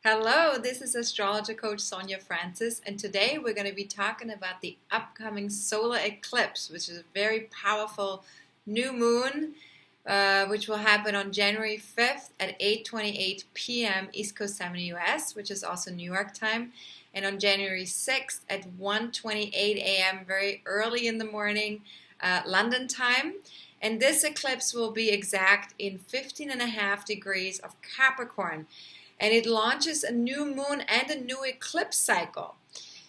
Hello, this is Astrologer Coach Sonja Francis, and today we're going to be talking about the upcoming solar eclipse, which is a very powerful new moon, which will happen on January 5th at 8:28 p.m. East Coast time in the US, which is also New York time, and on January 6th at 1:28 a.m. very early in the morning, London time. And this eclipse will be exact in 15.5 degrees of Capricorn. And it launches a new moon and a new eclipse cycle.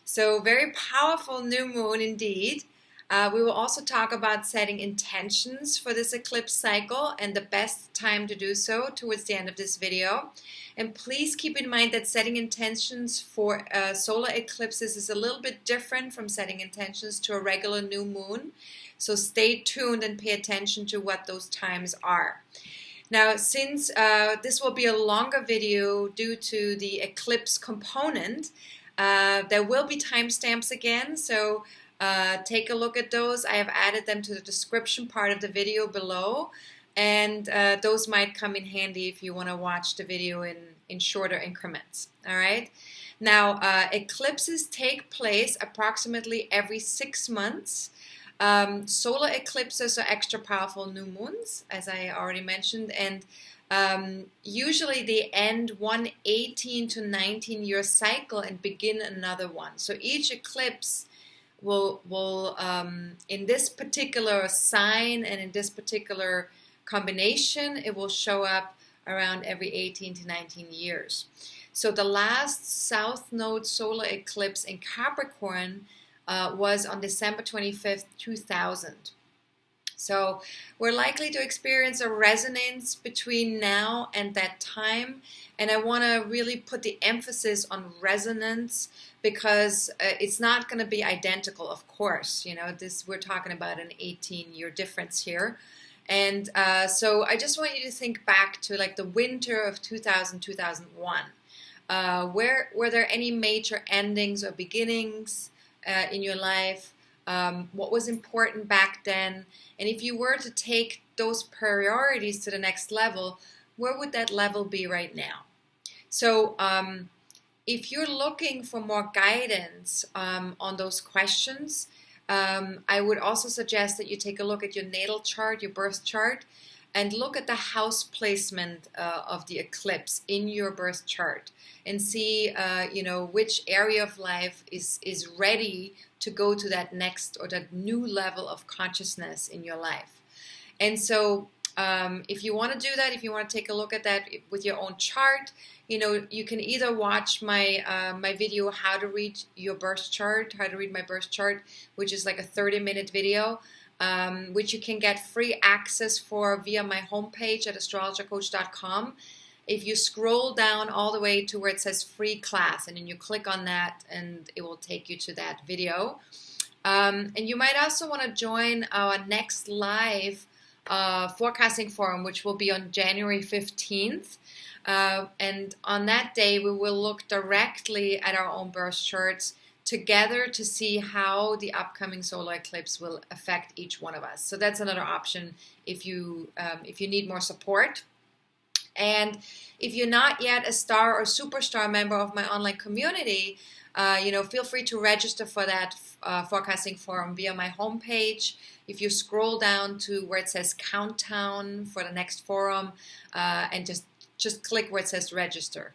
So very powerful new moon indeed. We will also talk about setting intentions for this eclipse cycle and the best time to do so towards the end of this video. And please keep in mind that setting intentions for solar eclipses is a little bit different from setting intentions to a regular new moon. So stay tuned and pay attention to what those times are. Now, since this will be a longer video due to the eclipse component, there will be timestamps again, so take a look at those. I have added them to the description part of the video below, and those might come in handy if you want to watch the video in shorter increments. All right. Now, eclipses take place approximately every 6 months. Solar eclipses are extra powerful new moons, as I already mentioned, and usually they end one 18 to 19 year cycle and begin another one. So each eclipse will in this particular sign and in this particular combination, it will show up around every 18 to 19 years. So the last South Node solar eclipse in Capricorn was on December 25th, 2000. So we're likely to experience a resonance between now and that time. And I want to really put the emphasis on resonance because it's not going to be identical, of course. You know, we're talking about an 18-year difference here. And so I just want you to think back to like the winter of 2000, 2001. Were there any major endings or beginnings in your life? What was important back then? And if you were to take those priorities to the next level, where would that level be right now? So if you're looking for more guidance on those questions, I would also suggest that you take a look at your natal chart, your birth chart, and look at the house placement of the eclipse in your birth chart and see, which area of life is ready to go to that next or that new level of consciousness in your life. And so if you want to do that, if you want to take a look at that with your own chart, you can either watch my video, How to Read Your Birth Chart, How to Read My Birth Chart, which is like a 30-minute video, which you can get free access for via my homepage at astrologercoach.com. If you scroll down all the way to where it says free class, and then you click on that and it will take you to that video. And you might also want to join our next live forecasting forum, which will be on January 15th. And on that day, we will look directly at our own birth charts together to see how the upcoming solar eclipse will affect each one of us. So that's another option if you need more support. And if you're not yet a star or superstar member of my online community, feel free to register for that forecasting forum via my homepage. If you scroll down to where it says countdown for the next forum, and just click where it says register.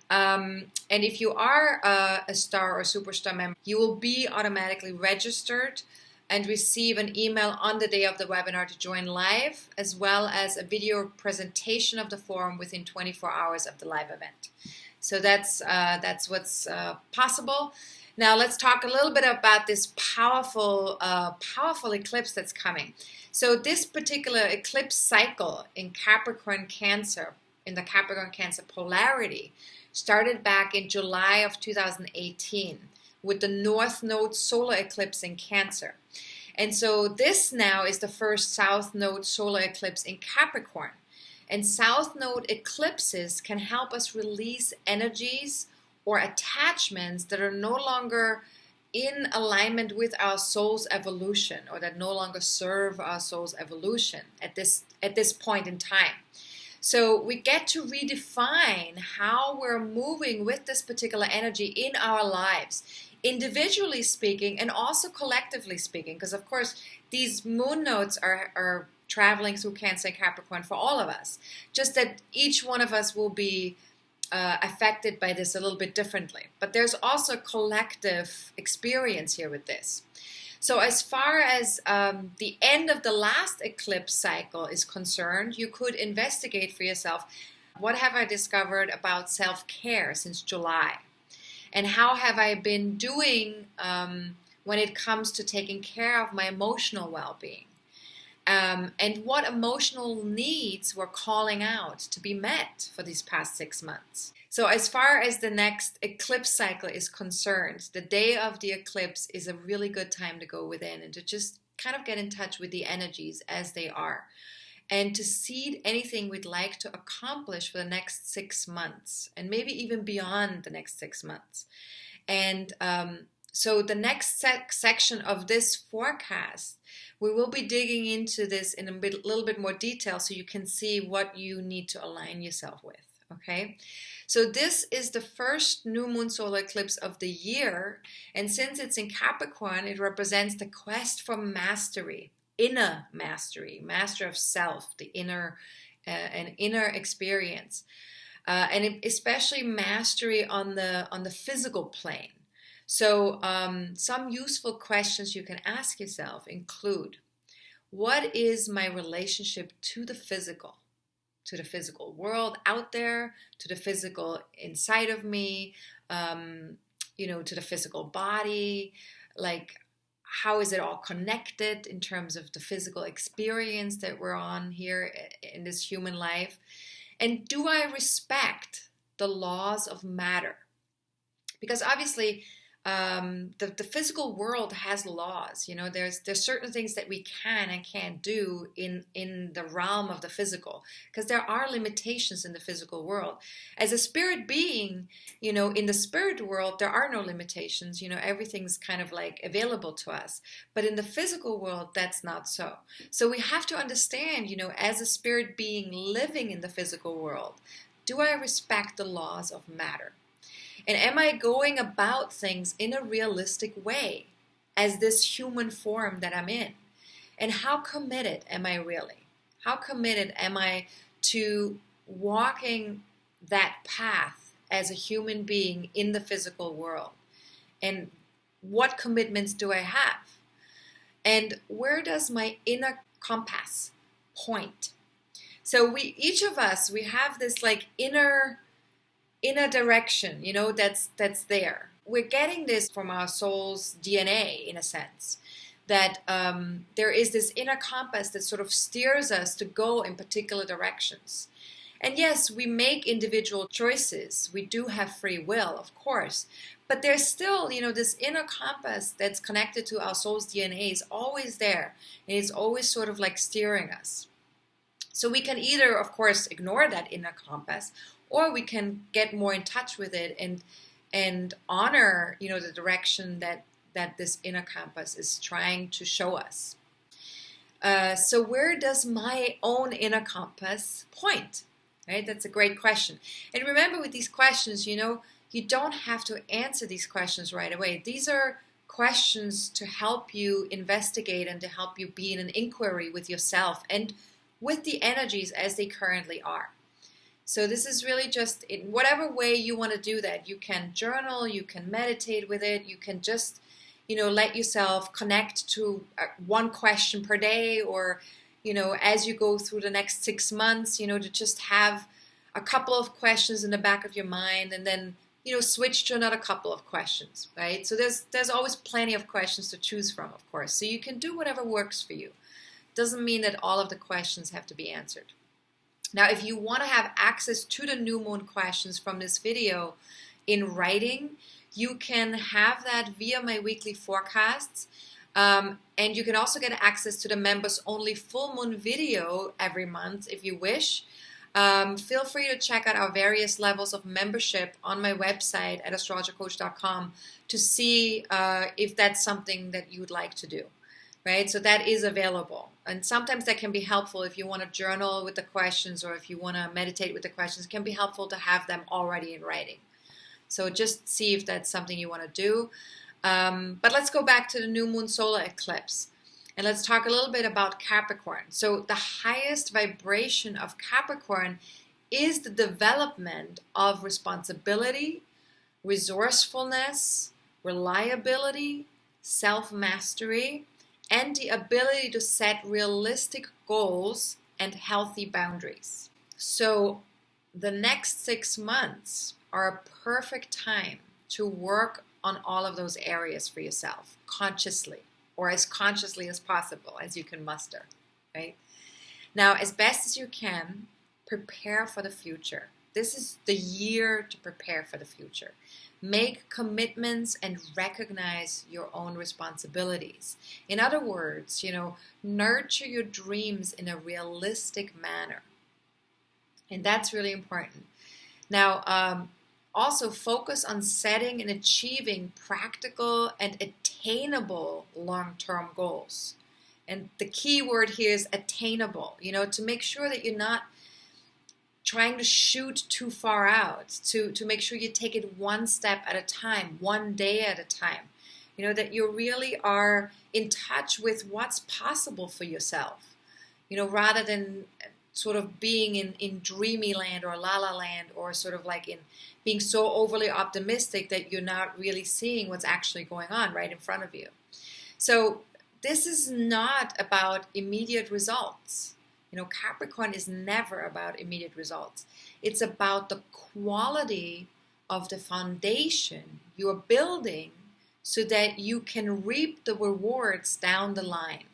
And if you are a star or superstar member, you will be automatically registered and receive an email on the day of the webinar to join live, as well as a video presentation of the forum within 24 hours of the live event. So that's what's possible. Now let's talk a little bit about this powerful eclipse that's coming. So this particular eclipse cycle in Capricorn Cancer, in the Capricorn Cancer polarity, started back in July of 2018 with the North Node solar eclipse in Cancer. And so this now is the first South Node solar eclipse in Capricorn. And South Node eclipses can help us release energies or attachments that are no longer in alignment with our soul's evolution, or that no longer serve our soul's evolution at this point in time. So we get to redefine how we're moving with this particular energy in our lives, individually speaking and also collectively speaking, because of course these moon nodes are traveling through Cancer and Capricorn for all of us, just that each one of us will be affected by this a little bit differently. But there's also a collective experience here with this. So as far as the end of the last eclipse cycle is concerned, you could investigate for yourself, what have I discovered about self-care since July? And how have I been doing when it comes to taking care of my emotional well-being? And what emotional needs were calling out to be met for these past 6 months. So as far as the next eclipse cycle is concerned, the day of the eclipse is a really good time to go within and to just kind of get in touch with the energies as they are, and to seed anything we'd like to accomplish for the next 6 months, and maybe even beyond the next 6 months. And so the next section of this forecast, we will be digging into this in a little bit more detail so you can see what you need to align yourself with, okay? So this is the first new moon solar eclipse of the year, and since it's in Capricorn, it represents the quest for mastery, inner mastery, master of self, the inner, an inner experience, and especially mastery on the physical plane. So some useful questions you can ask yourself include, what is my relationship to the physical world out there, to the physical inside of me, to the physical body? Like, how is it all connected in terms of the physical experience that we're on here in this human life? And do I respect the laws of matter? Because obviously, the physical world has laws. There's certain things that we can and can't do in the realm of the physical, because there are limitations in the physical world. As a spirit being, in the spirit world, there are no limitations. Everything's kind of like available to us. But in the physical world, that's not so. So we have to understand, as a spirit being living in the physical world, do I respect the laws of matter? And am I going about things in a realistic way as this human form that I'm in? And how committed am I really? How committed am I to walking that path as a human being in the physical world? And what commitments do I have? And where does my inner compass point? So each of us, we have this like inner direction, that's there. We're getting this from our soul's DNA, in a sense, that there is this inner compass that sort of steers us to go in particular directions. And yes, we make individual choices. We do have free will, of course. But there's still, this inner compass that's connected to our soul's DNA is always there. And it's always sort of like steering us. So we can either, of course, ignore that inner compass, or we can get more in touch with it and honor, the direction that this inner compass is trying to show us. So where does my own inner compass point? Right? That's a great question. And remember, with these questions, you don't have to answer these questions right away. These are questions to help you investigate and to help you be in an inquiry with yourself and with the energies as they currently are. So this is really just in whatever way you want to do that. You can journal, you can meditate with it, you can just, let yourself connect to one question per day, or, as you go through the next 6 months, to just have a couple of questions in the back of your mind, and then, switch to another couple of questions, right? So there's always plenty of questions to choose from, of course. So you can do whatever works for you. Doesn't mean that all of the questions have to be answered. Now, if you want to have access to the new moon questions from this video in writing, you can have that via my weekly forecasts. And you can also get access to the members only full moon video every month if you wish. Feel free to check out our various levels of membership on my website at astrologercoach.com to see if that's something that you would like to do. right? So that is available. And sometimes that can be helpful if you want to journal with the questions or if you want to meditate with the questions. It can be helpful to have them already in writing. So just see if that's something you want to do. But let's go back to the new moon solar eclipse. And let's talk a little bit about Capricorn. So the highest vibration of Capricorn is the development of responsibility, resourcefulness, reliability, self-mastery, and the ability to set realistic goals and healthy boundaries. So the next 6 months are a perfect time to work on all of those areas for yourself consciously, or as consciously as possible as you can muster, right? Now, as best as you can, prepare for the future. This is the year to prepare for the future. Make commitments and recognize your own responsibilities. In other words, nurture your dreams in a realistic manner. And that's really important. Now, also focus on setting and achieving practical and attainable long-term goals. And the key word here is attainable, to make sure that you're not trying to shoot too far out, to make sure you take it one step at a time, one day at a time. That you really are in touch with what's possible for yourself, rather than sort of being in dreamy land or la la land, or sort of like in being so overly optimistic that you're not really seeing what's actually going on right in front of you. So this is not about immediate results. Capricorn is never about immediate results. It's about the quality of the foundation you're building so that you can reap the rewards down the line.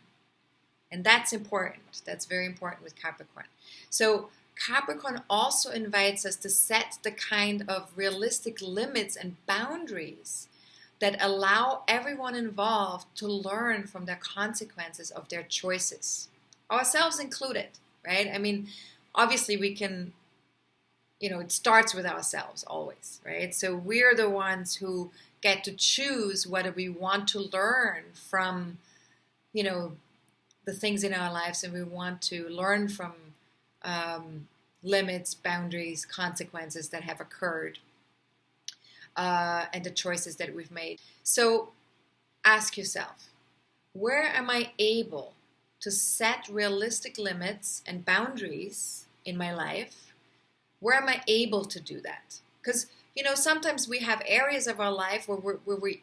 And that's important. That's very important with Capricorn. So Capricorn also invites us to set the kind of realistic limits and boundaries that allow everyone involved to learn from the consequences of their choices. Ourselves included, right? I mean, obviously we can, it starts with ourselves always, right? So we're the ones who get to choose whether we want to learn from, the things in our lives, and we want to learn from limits, boundaries, consequences that have occurred, and the choices that we've made. So ask yourself, where am I able to set realistic limits and boundaries in my life? Where am I able to do that? Because, sometimes we have areas of our life where we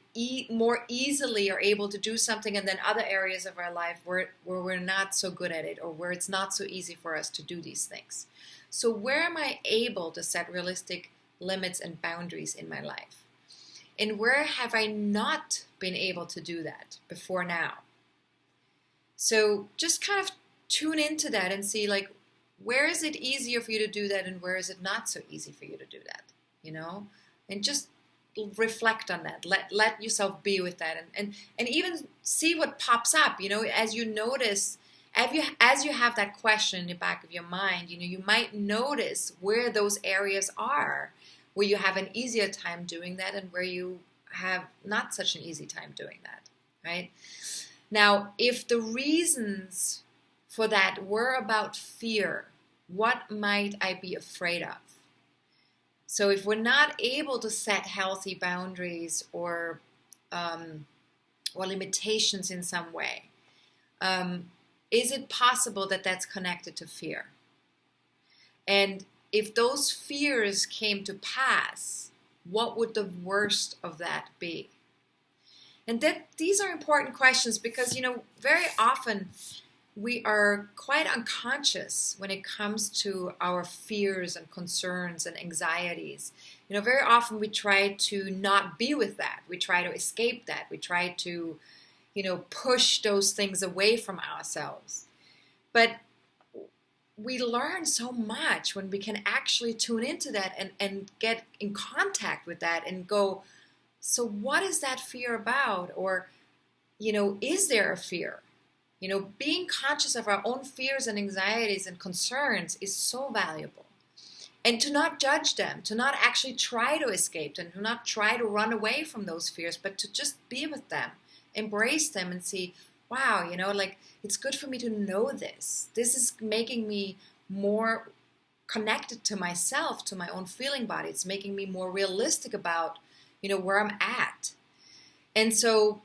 more easily are able to do something, and then other areas of our life where we're not so good at it, or where it's not so easy for us to do these things. So where am I able to set realistic limits and boundaries in my life? And where have I not been able to do that before now? So just kind of tune into that and see, where is it easier for you to do that, and where is it not so easy for you to do that, and just reflect on that. Let yourself be with that, and even see what pops up, as you notice, as you have that question in the back of your mind, you might notice where those areas are, where you have an easier time doing that, and where you have not such an easy time doing that, right? Now, if the reasons for that were about fear, what might I be afraid of? So if we're not able to set healthy boundaries or limitations in some way, is it possible that that's connected to fear? And if those fears came to pass, what would the worst of that be? And these are important questions because, very often we are quite unconscious when it comes to our fears and concerns and anxieties. Very often we try to not be with that. We try to escape that. We try to, push those things away from ourselves. But we learn so much when we can actually tune into that and get in contact with that and go, so what is that fear about? Or, is there a fear? Being conscious of our own fears and anxieties and concerns is so valuable. And to not judge them, to not actually try to escape them, to not try to run away from those fears, but to just be with them, embrace them and see, wow, like it's good for me to know this. This is making me more connected to myself, to my own feeling body. It's making me more realistic about, where I'm at. And so,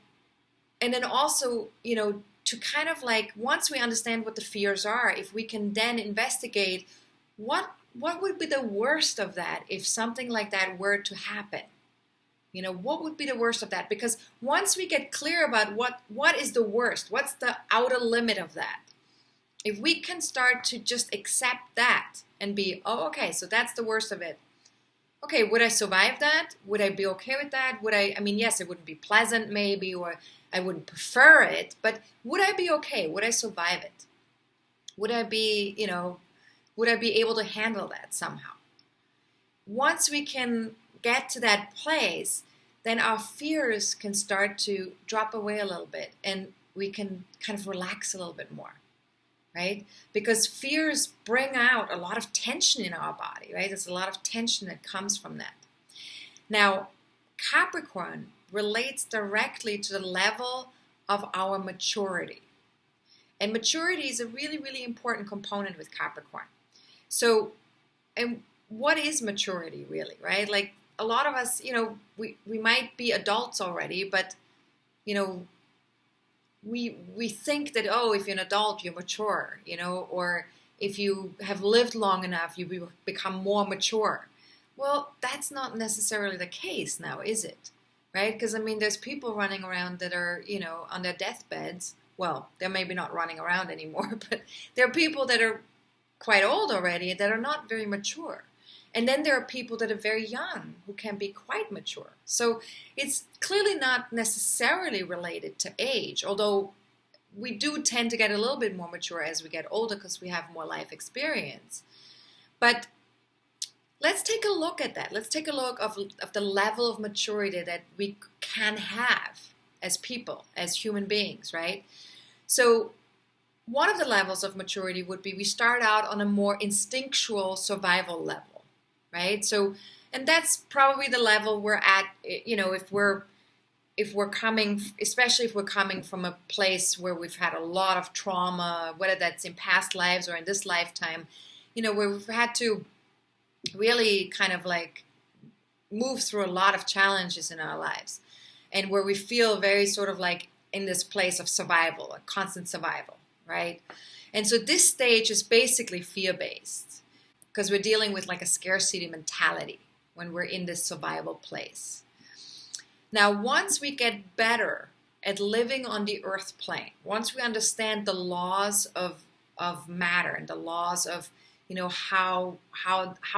and then also, to kind of like, once we understand what the fears are, if we can then investigate what would be the worst of that if something like that were to happen. What would be the worst of that? Because once we get clear about what is the worst, what's the outer limit of that, if we can start to just accept that and be, oh, okay, so that's the worst of it. Okay, would I survive that? Would I be okay with that? I mean, yes, it wouldn't be pleasant maybe, or I wouldn't prefer it, but would I be okay? Would I survive it? Would I be able to handle that somehow? Once we can get to that place, then our fears can start to drop away a little bit, and we can kind of relax a little bit more, right? Because fears bring out a lot of tension in our body, right? There's a lot of tension that comes from that. Now, Capricorn relates directly to the level of our maturity. And maturity is a really, really important component with Capricorn. So, and what is maturity really, right? Like a lot of us, we might be adults already, but, we think that, oh, if you're an adult, you're mature, or if you have lived long enough, you become more mature. Well, that's not necessarily the case now, is it? Right? Because, I mean, there's people running around that are, on their deathbeds. Well, they're maybe not running around anymore, but there are people that are quite old already that are not very mature. And then there are people that are very young who can be quite mature. So it's clearly not necessarily related to age, although we do tend to get a little bit more mature as we get older because we have more life experience. But let's take a look at that. Let's take a look of the level of maturity that we can have as people, as human beings, right? So one of the levels of maturity would be we start out on a more instinctual survival level. Right? So, and that's probably the level we're at, if we're coming, especially if we're coming from a place where we've had a lot of trauma, whether that's in past lives or in this lifetime, where we've had to really kind of like move through a lot of challenges in our lives, and where we feel very sort of like in this place of survival, a constant survival, right? And so this stage is basically fear-based, because we're dealing with like a scarcity mentality when we're in this survival place. Now, once we get better at living on the earth plane, once we understand the laws of matter and the laws of, how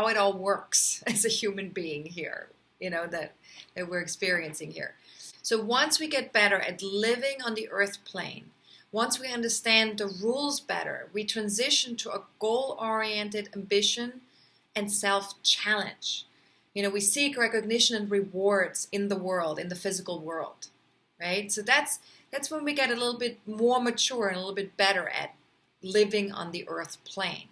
it all works as a human being here, that we're experiencing here. So once we get better at living on the earth plane, once we understand the rules better, we transition to a goal-oriented ambition and self-challenge. We seek recognition and rewards in the world, in the physical world, right? So that's when we get a little bit more mature and a little bit better at living on the earth plane.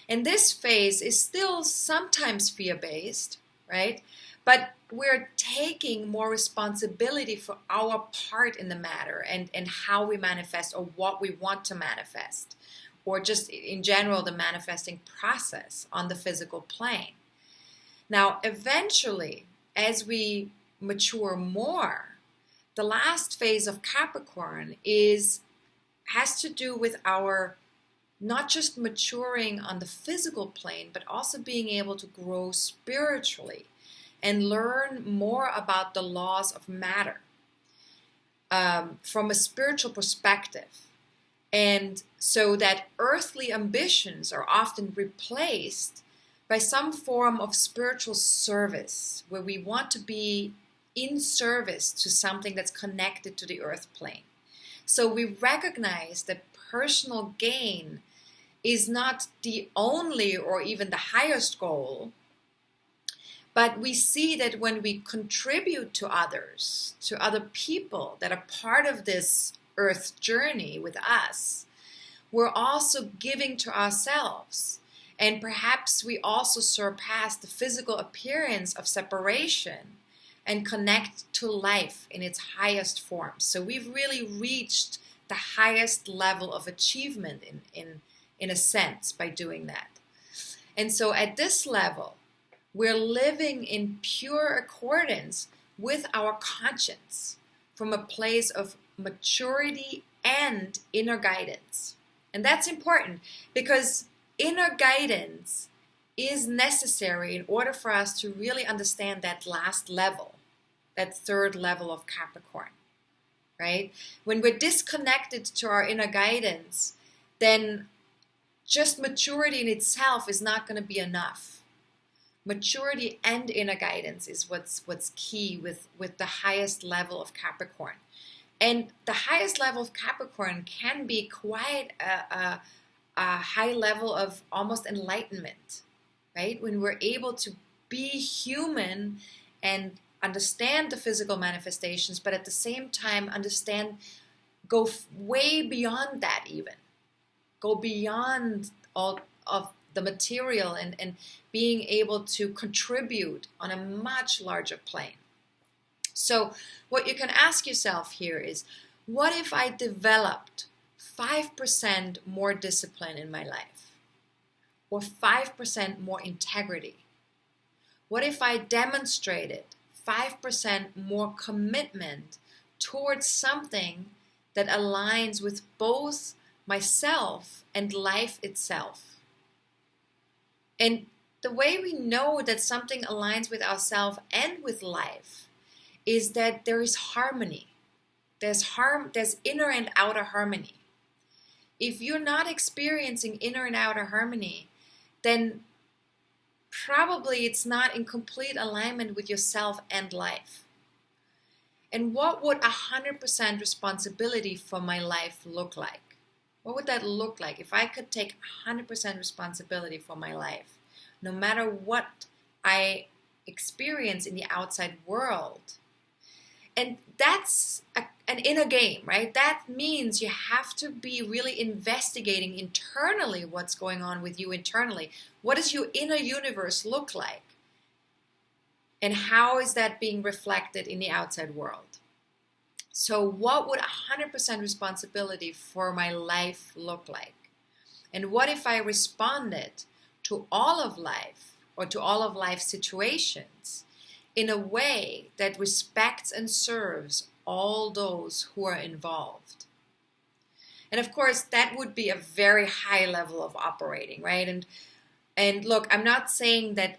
And this phase is still sometimes fear-based, right? But we're taking more responsibility for our part in the matter and how we manifest or what we want to manifest, or just in general the manifesting process on the physical plane. Now, eventually, as we mature more, the last phase of Capricorn has to do with our not just maturing on the physical plane, but also being able to grow spiritually and learn more about the laws of matter from a spiritual perspective. And so that earthly ambitions are often replaced by some form of spiritual service, where we want to be in service to something that's connected to the earth plane. So we recognize that personal gain is not the only or even the highest goal, but we see that when we contribute to others, to other people that are part of this earth journey with us, we're also giving to ourselves. And perhaps we also surpass the physical appearance of separation and connect to life in its highest form. So we've really reached the highest level of achievement in a sense by doing that. And so at this level, we're living in pure accordance with our conscience from a place of maturity and inner guidance. And that's important because inner guidance is necessary in order for us to really understand that last level, that third level of Capricorn, right? When we're disconnected to our inner guidance, then just maturity in itself is not going to be enough. Maturity and inner guidance is what's key with the highest level of Capricorn. And the highest level of Capricorn can be quite a high level of almost enlightenment, right? When we're able to be human and understand the physical manifestations, but at the same time go way beyond that even. Go beyond all of the material and being able to contribute on a much larger plane. So what you can ask yourself here is, what if I developed 5% more discipline in my life? Or 5% more integrity? What if I demonstrated 5% more commitment towards something that aligns with both myself and life itself? And the way we know that something aligns with ourselves and with life is that there is harmony. There's inner and outer harmony. If you're not experiencing inner and outer harmony, then probably it's not in complete alignment with yourself and life. And what would 100% responsibility for my life look like? What would that look like if I could take 100% responsibility for my life, no matter what I experience in the outside world? And that's an inner game, right? That means you have to be really investigating internally what's going on with you internally. What does your inner universe look like? And how is that being reflected in the outside world? So what would 100% responsibility for my life look like? And what if I responded to all of life or to all of life's situations in a way that respects and serves all those who are involved? And of course, that would be a very high level of operating, right? And look, I'm not saying that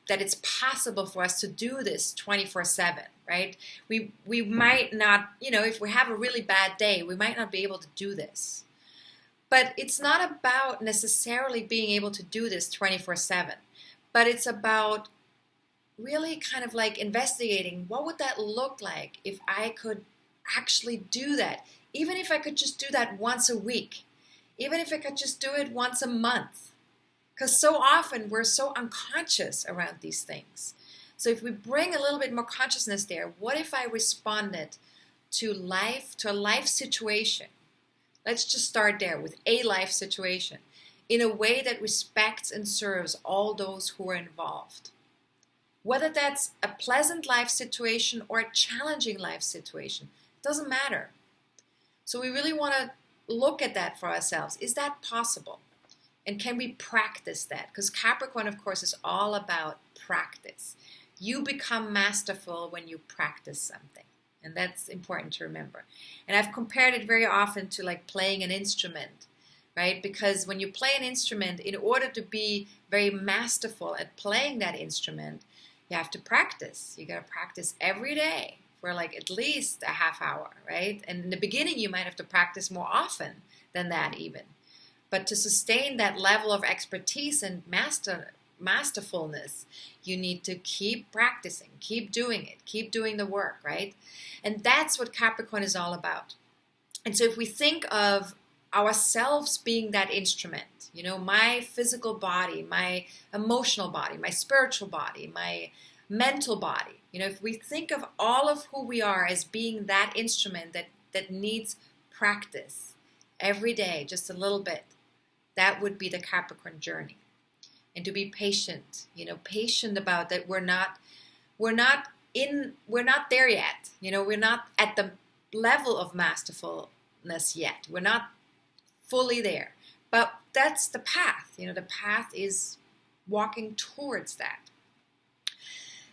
that it's possible for us to do this 24/7, right? We might not, if we have a really bad day, we might not be able to do this. But it's not about necessarily being able to do this 24/7, but it's about really kind of like investigating what would that look like if I could actually do that, even if I could just do that once a week, even if I could just do it once a month. Because so often we're so unconscious around these things. So if we bring a little bit more consciousness there, what if I responded to a life situation? Let's just start there with a life situation in a way that respects and serves all those who are involved. Whether that's a pleasant life situation or a challenging life situation, it doesn't matter. So we really want to look at that for ourselves. Is that possible? And can we practice that? Because Capricorn, of course, is all about practice. You become masterful when you practice something. And that's important to remember. And I've compared it very often to like playing an instrument, right? Because when you play an instrument, in order to be very masterful at playing that instrument, you have to practice. You got to practice every day for like at least a half hour, right? And in the beginning, you might have to practice more often than that even. But to sustain that level of expertise and masterfulness, you need to keep practicing, keep doing it, keep doing the work, right? And that's what Capricorn is all about. And so if we think of ourselves being that instrument, my physical body, my emotional body, my spiritual body, my mental body, if we think of all of who we are as being that instrument that needs practice every day, just a little bit, that would be the Capricorn journey. And to be patient, patient about that we're not there yet. We're not at the level of masterful fullness yet. We're not fully there. But that's the path. The path is walking towards that.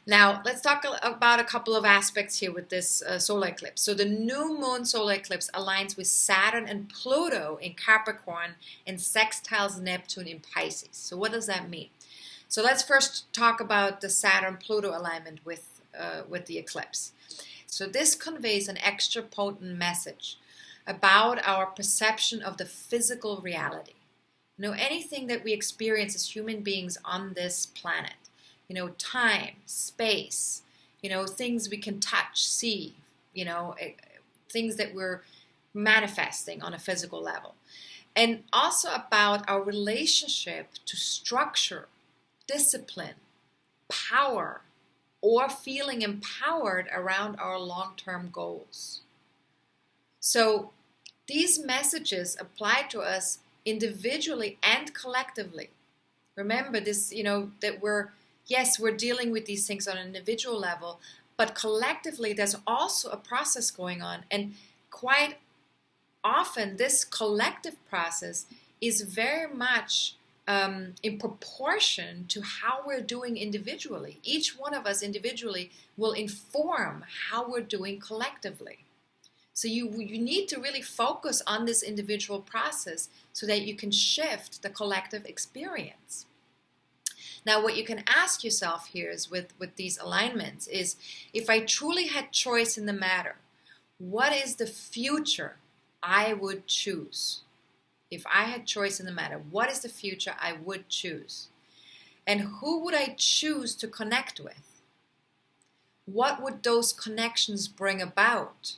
Now, let's talk about a couple of aspects here with this solar eclipse. So the new moon solar eclipse aligns with Saturn and Pluto in Capricorn and sextiles Neptune in Pisces. So what does that mean? So let's first talk about the Saturn-Pluto alignment with the eclipse. So this conveys an extra potent message about our perception of the physical reality. Anything that we experience as human beings on this planet. Time, space, things we can touch, see, things that we're manifesting on a physical level. And also about our relationship to structure, discipline, power, or feeling empowered around our long-term goals. So these messages apply to us individually and collectively. Remember this, that we're dealing with these things on an individual level, but collectively there's also a process going on. And quite often this collective process is very much in proportion to how we're doing individually. Each one of us individually will inform how we're doing collectively. So you need to really focus on this individual process so that you can shift the collective experience. Now, what you can ask yourself here is with these alignments is, if I truly had choice in the matter, what is the future I would choose? If I had choice in the matter, what is the future I would choose? And who would I choose to connect with? What would those connections bring about?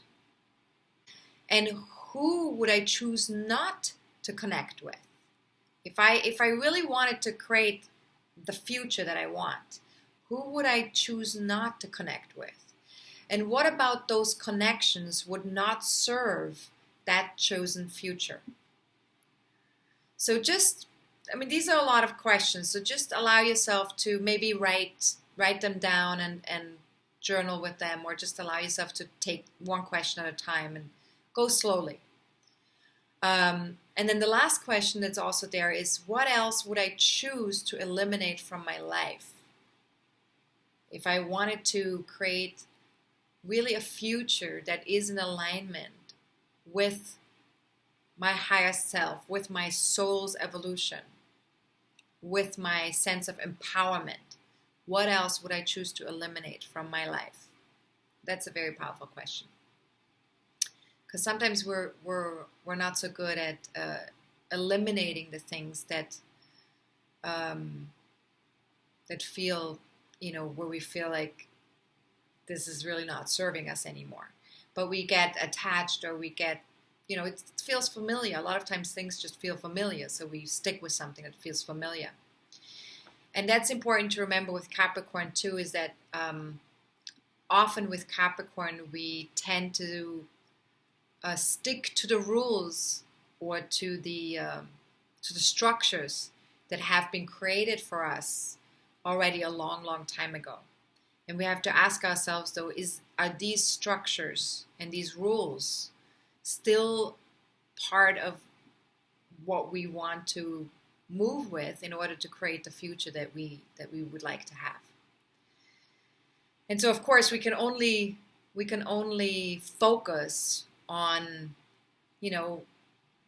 And who would I choose not to connect with? If I really wanted to create the future that I want, who would I choose not to connect with? And what about those connections would not serve that chosen future? So these are a lot of questions. So just allow yourself to maybe write them down and journal with them, or just allow yourself to take one question at a time and go slowly. And then the last question that's also there is, what else would I choose to eliminate from my life? If I wanted to create really a future that is in alignment with my higher self, with my soul's evolution, with my sense of empowerment, what else would I choose to eliminate from my life? That's a very powerful question. Because sometimes we're not so good at eliminating the things that feel, where we feel like this is really not serving us anymore. But we get attached, or we get, it feels familiar. A lot of times things just feel familiar, so we stick with something that feels familiar. And that's important to remember with Capricorn too, is that often with Capricorn we tend to stick to the rules or to the structures that have been created for us already a long, long time ago. And we have to ask ourselves, though, are these structures and these rules still part of what we want to move with in order to create the future that we would like to have? And so, of course, we can only focus on,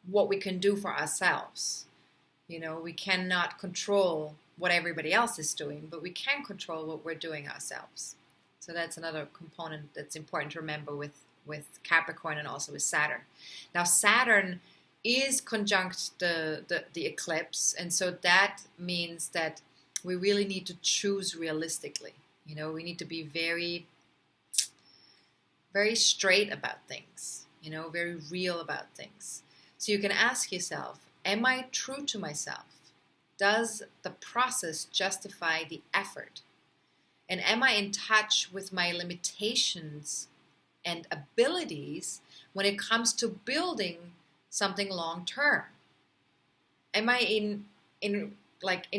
what we can do for ourselves. We cannot control what everybody else is doing, but we can control what we're doing ourselves. So that's another component that's important to remember with Capricorn and also with Saturn. Now, Saturn is conjunct the eclipse, and so that means that we really need to choose realistically. We need to be very, very straight about things, very real about things. So you can ask yourself, am I true to myself? Does the process justify the effort? And am I in touch with my limitations and abilities when it comes to building something long term? Am I in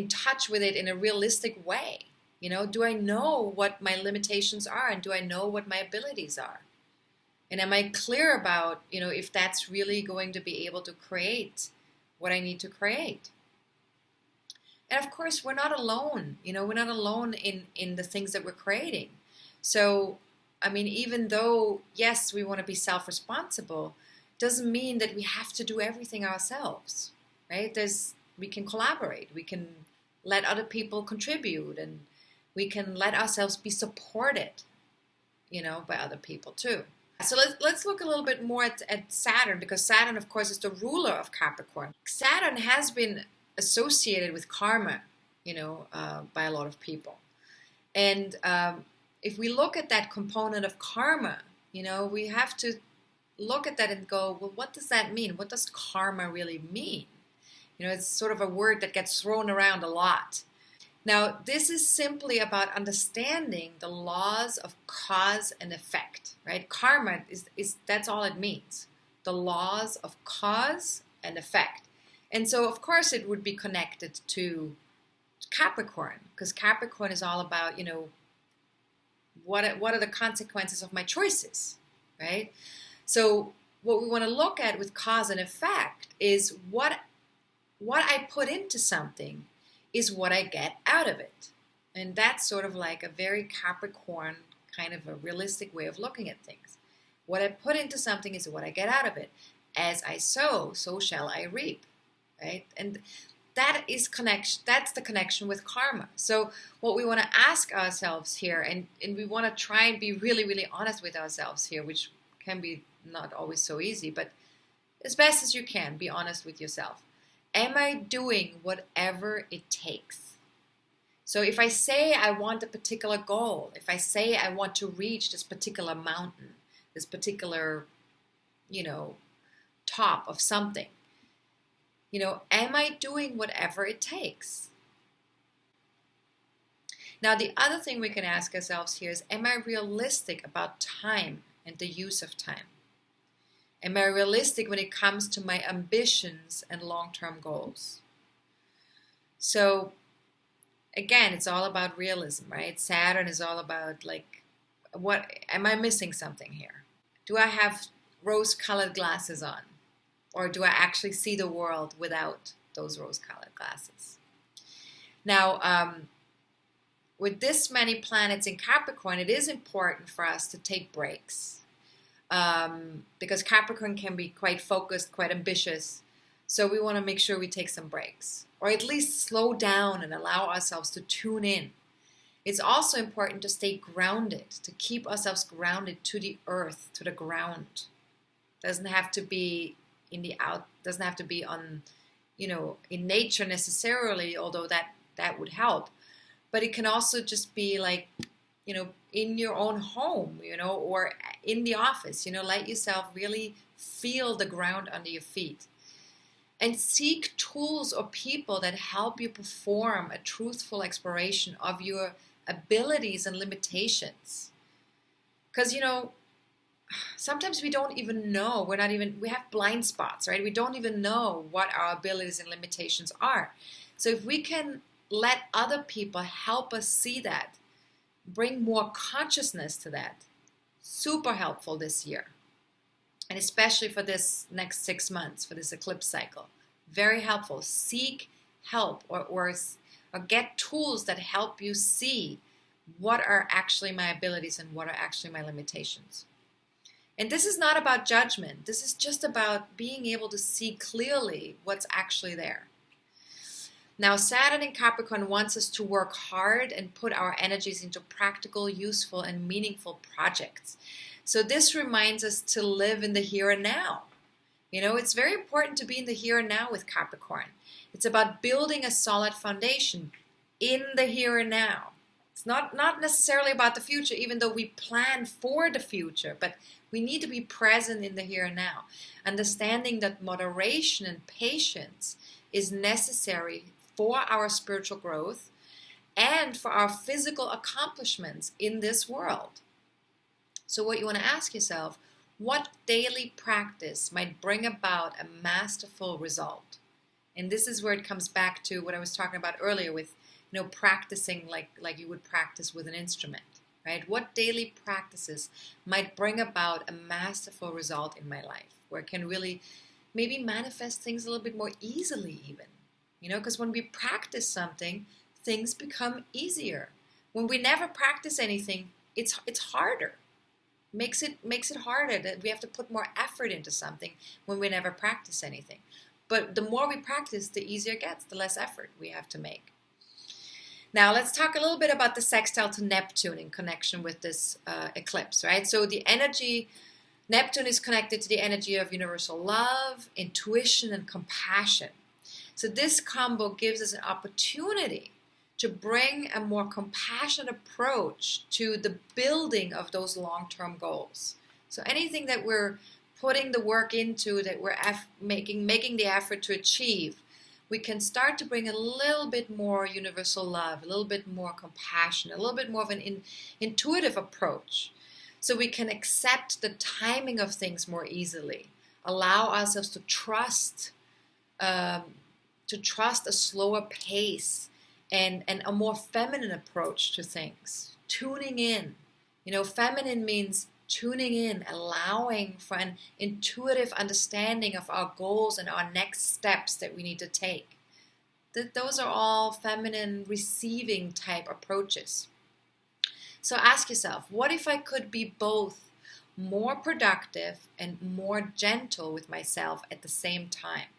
touch with it in a realistic way? Do I know what my limitations are, and do I know what my abilities are? And am I clear about, if that's really going to be able to create what I need to create? And of course, we're not alone. We're not alone in the things that we're creating. So, I mean, even though, yes, we want to be self-responsible, doesn't mean that we have to do everything ourselves, right? We can collaborate. We can let other people contribute, and we can let ourselves be supported, by other people too. So let's look a little bit more at Saturn, because Saturn, of course, is the ruler of Capricorn. Saturn has been associated with karma, by a lot of people. And if we look at that component of karma, we have to look at that and go, well, what does that mean? What does karma really mean? It's sort of a word that gets thrown around a lot. Now, this is simply about understanding the laws of cause and effect, right? Karma is that's all it means. The laws of cause and effect. And so, of course, it would be connected to Capricorn, because Capricorn is all about, what are the consequences of my choices, right? So what we want to look at with cause and effect is what I put into something is what I get out of it. And that's sort of like a very Capricorn kind of a realistic way of looking at things. What I put into something is what I get out of it. As I sow, so shall I reap, right? And that's the connection with karma. So what we want to ask ourselves here, and we want to try and be really, really honest with ourselves here, which can be not always so easy, but as best as you can, be honest with yourself. Am I doing whatever it takes? So if I say I want a particular goal, if I say I want to reach this particular mountain, this particular, top of something, am I doing whatever it takes? Now, the other thing we can ask ourselves here is, am I realistic about time and the use of time? Am I realistic when it comes to my ambitions and long-term goals? So, again, it's all about realism, right? Saturn is all about, what am I missing something here? Do I have rose-colored glasses on? Or do I actually see the world without those rose-colored glasses? Now, with this many planets in Capricorn, it is important for us to take breaks. Because Capricorn can be quite focused, quite ambitious. So we want to make sure we take some breaks. Or at least slow down and allow ourselves to tune in. It's also important to stay grounded, to keep ourselves grounded to the earth, to the ground. Doesn't have to be doesn't have to be on, in nature necessarily, although that would help. But it can also just be in your own home, or in the office, let yourself really feel the ground under your feet. And seek tools or people that help you perform a truthful exploration of your abilities and limitations. Because, sometimes we don't even know, we have blind spots, right? We don't even know what our abilities and limitations are. So if we can let other people help us see that, bring more consciousness to that, super helpful this year. And especially for this next 6 months, for this eclipse cycle. Very helpful. Seek help or get tools that help you see what are actually my abilities and what are actually my limitations. And this is not about judgment. This is just about being able to see clearly what's actually there. Now, Saturn in Capricorn wants us to work hard and put our energies into practical, useful, and meaningful projects. So this reminds us to live in the here and now. It's very important to be in the here and now with Capricorn. It's about building a solid foundation in the here and now. It's not necessarily about the future, even though we plan for the future, but we need to be present in the here and now, understanding that moderation and patience is necessary for our spiritual growth and for our physical accomplishments in this world. So what you want to ask yourself, what daily practice might bring about a masterful result? And this is where it comes back to what I was talking about earlier with, practicing like you would practice with an instrument. right? What daily practices might bring about a masterful result in my life, where I can really maybe manifest things a little bit more easily even, because when we practice something, things become easier. When we never practice anything, it's harder. Makes it harder that we have to put more effort into something when we never practice anything. But the more we practice, the easier it gets, the less effort we have to make. Now let's talk a little bit about the sextile to Neptune in connection with this eclipse, right? So the energy, Neptune is connected to the energy of universal love, intuition, and compassion. So this combo gives us an opportunity to bring a more compassionate approach to the building of those long-term goals. So anything that we're putting the work into, that we're making the effort to achieve, we can start to bring a little bit more universal love, a little bit more compassion, a little bit more of an intuitive approach. So we can accept the timing of things more easily, allow ourselves to trust a slower pace, and a more feminine approach to things. Tuning in. Feminine means tuning in, allowing for an intuitive understanding of our goals and our next steps that we need to take. Those are all feminine receiving type approaches. So ask yourself, what if I could be both more productive and more gentle with myself at the same time?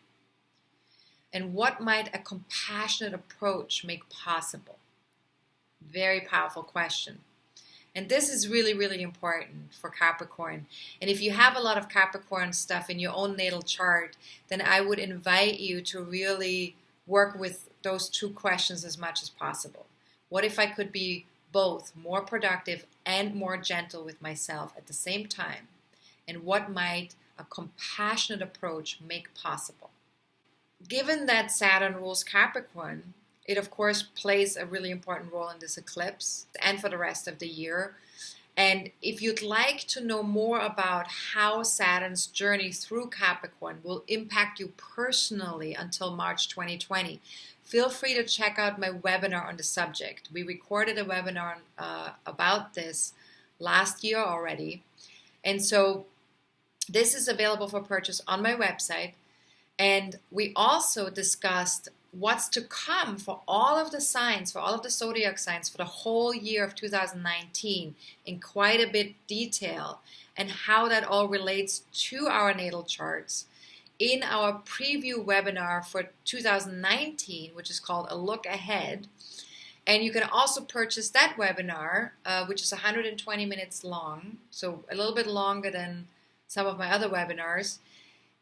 And what might a compassionate approach make possible? Very powerful question. And this is really, really important for Capricorn. And if you have a lot of Capricorn stuff in your own natal chart, then I would invite you to really work with those two questions as much as possible. What if I could be both more productive and more gentle with myself at the same time? And what might a compassionate approach make possible? Given that Saturn rules Capricorn, it of course plays a really important role in this eclipse and for the rest of the year. And if you'd like to know more about how Saturn's journey through Capricorn will impact you personally until March 2020, feel free to check out my webinar on the subject. We recorded a webinar about this last year already. And so this is available for purchase on my website. And we also discussed what's to come for all of the signs, for all of the zodiac signs for the whole year of 2019 in quite a bit detail, and how that all relates to our natal charts in our preview webinar for 2019, which is called A Look Ahead. And you can also purchase that webinar, which is 120 minutes long, so a little bit longer than some of my other webinars,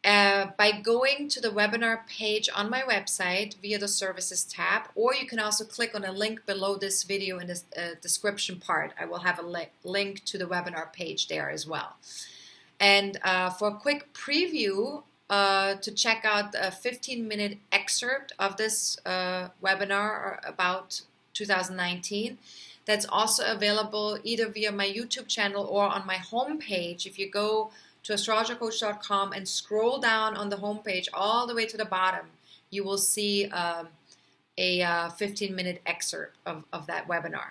by going to the webinar page on my website via the services tab, or you can also click on a link below this video in the description part. I will have a link to the webinar page there as well. And for a quick preview, to check out a 15-minute excerpt of this webinar about 2019, that's also available either via my YouTube channel or on my homepage. If you go to astrologercoach.com and scroll down on the homepage all the way to the bottom, you will see a 15-minute excerpt of that webinar.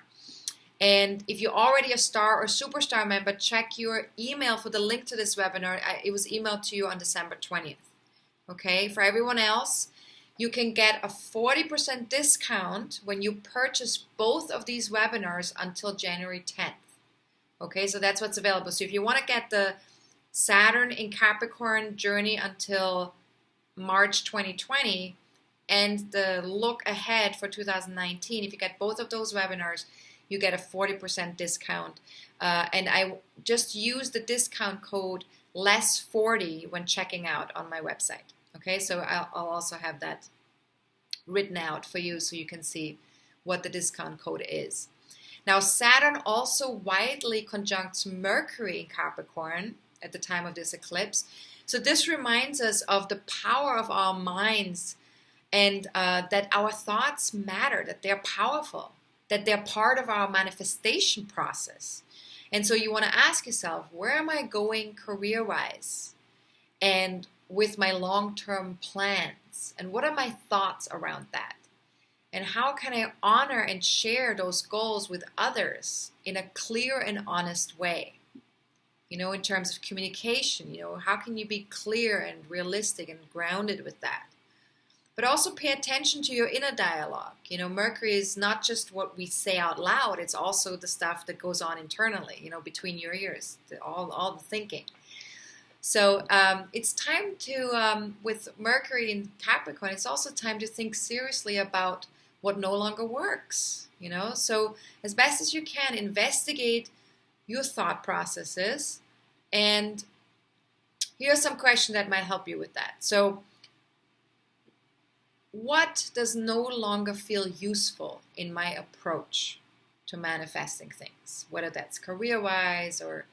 And if you're already a star or superstar member, check your email for the link to this webinar. It was emailed to you on December 20th. Okay, for everyone else, you can get a 40% discount when you purchase both of these webinars until January 10th. Okay, so that's what's available. So if you want to get the Saturn in Capricorn journey until March 2020 and the look ahead for 2019, if you get both of those webinars, you get a 40% discount. And I just use the discount code LESS40 when checking out on my website. Okay, so I'll also have that written out for you so you can see what the discount code is. Now, Saturn also widely conjuncts Mercury in Capricorn at the time of this eclipse. So this reminds us of the power of our minds, and that our thoughts matter, that they're powerful, that they're part of our manifestation process. And so you want to ask yourself, where am I going career-wise and with my long-term plans? And what are my thoughts around that? And how can I honor and share those goals with others in a clear and honest way? In terms of communication, how can you be clear and realistic and grounded with that? But also pay attention to your inner dialogue. Mercury is not just what we say out loud, it's also the stuff that goes on internally, between your ears, all the thinking. So it's time to, with Mercury in Capricorn, it's also time to think seriously about what no longer works. So as best as you can, investigate your thought processes. And here are some questions that might help you with that. So what does no longer feel useful in my approach to manifesting things? Whether that's career-wise or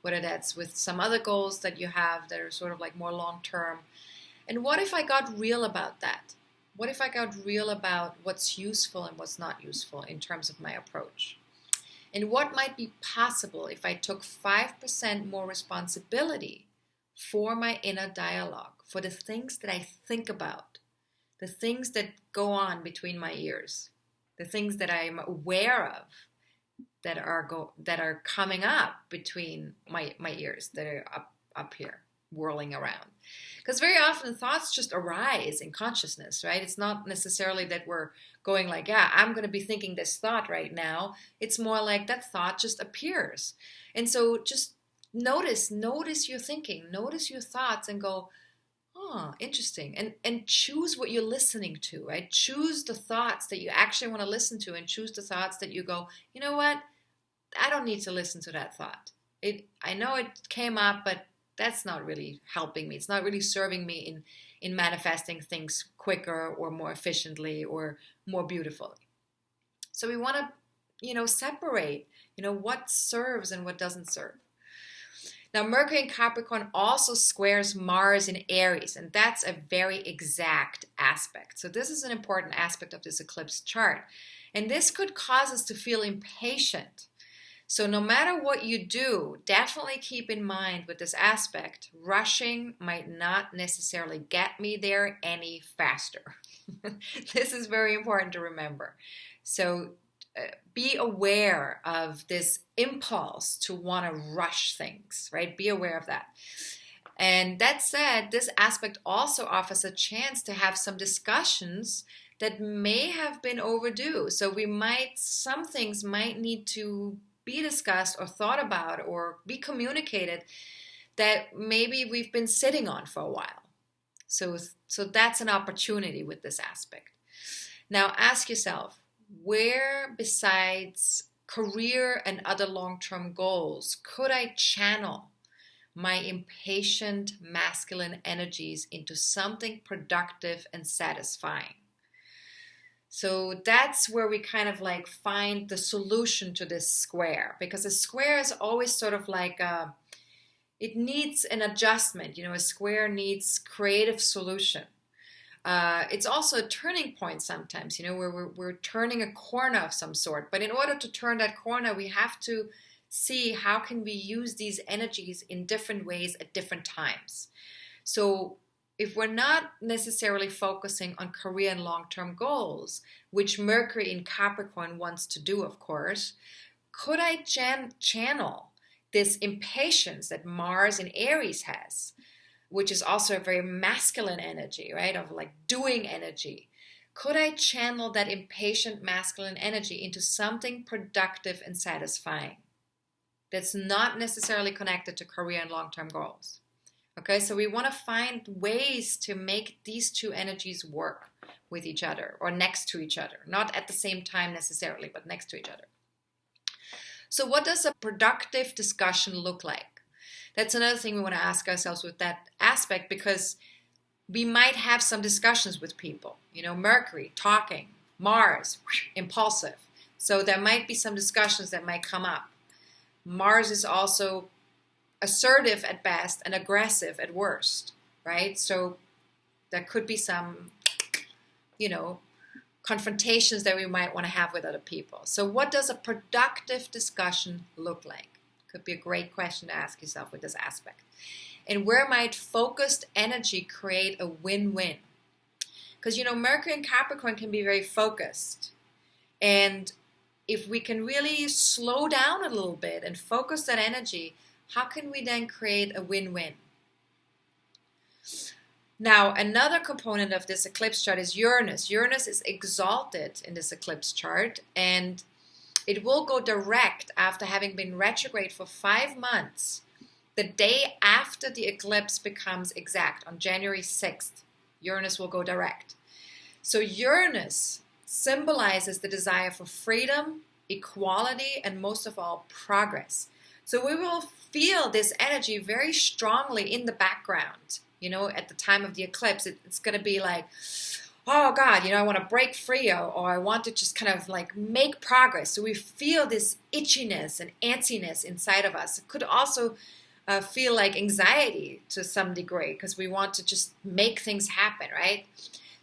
whether that's with some other goals that you have that are sort of like more long-term. And what if I got real about that? What if I got real about what's useful and what's not useful in terms of my approach? And what might be possible if I took 5% more responsibility for my inner dialogue, for the things that I think about, the things that go on between my ears, the things that I'm aware of that are coming up between my ears, that are up here, whirling around. Because very often thoughts just arise in consciousness, right? It's not necessarily that we're going like, yeah, I'm going to be thinking this thought right now. It's more like that thought just appears. And so just notice your thinking, notice your thoughts and go, oh, interesting. And choose what you're listening to, right? Choose the thoughts that you actually want to listen to and choose the thoughts that you go, you know what? I don't need to listen to that thought. I know it came up, but that's not really helping me. It's not really serving me in manifesting things quicker or more efficiently or more beautifully. So we want to, separate, what serves and what doesn't serve. Now, Mercury in Capricorn also squares Mars in Aries, and that's a very exact aspect. So this is an important aspect of this eclipse chart. And this could cause us to feel impatient. So no matter what you do, definitely keep in mind with this aspect, rushing might not necessarily get me there any faster. This is very important to remember. So be aware of this impulse to want to rush things, right? Be aware of that. And that said, this aspect also offers a chance to have some discussions that may have been overdue. So some things might need to be discussed or thought about or be communicated that maybe we've been sitting on for a while. So that's an opportunity with this aspect. Now ask yourself, where besides career and other long-term goals could I channel my impatient masculine energies into something productive and satisfying? So that's where we kind of like find the solution to this square, because a square is always sort of like it needs an adjustment. A square needs creative solution. It's also a turning point sometimes, where we're turning a corner of some sort. But in order to turn that corner, we have to see how can we use these energies in different ways at different times. So if we're not necessarily focusing on career and long-term goals, which Mercury in Capricorn wants to do, of course, could I channel this impatience that Mars in Aries has, which is also a very masculine energy, right, of like doing energy? Could I channel that impatient masculine energy into something productive and satisfying that's not necessarily connected to career and long-term goals? Okay, so we want to find ways to make these two energies work with each other or next to each other. Not at the same time necessarily, but next to each other. So what does a productive discussion look like? That's another thing we want to ask ourselves with that aspect, because we might have some discussions with people. Mercury, talking, Mars, impulsive. So there might be some discussions that might come up. Mars is also assertive at best and aggressive at worst, right? So there could be some, confrontations that we might want to have with other people. So what does a productive discussion look like? Could be a great question to ask yourself with this aspect. And where might focused energy create a win-win? Because, Mercury and Capricorn can be very focused. And if we can really slow down a little bit and focus that energy, how can we then create a win-win? Now, another component of this eclipse chart is Uranus. Uranus is exalted in this eclipse chart, and it will go direct after having been retrograde for 5 months, the day after the eclipse becomes exact, on January 6th. Uranus will go direct. So Uranus symbolizes the desire for freedom, equality, and most of all, progress. So we will feel this energy very strongly in the background. At the time of the eclipse, it's going to be like, oh God, I want to break free, or I want to just kind of like make progress. So we feel this itchiness and antsiness inside of us. It could also feel like anxiety to some degree, because we want to just make things happen, right?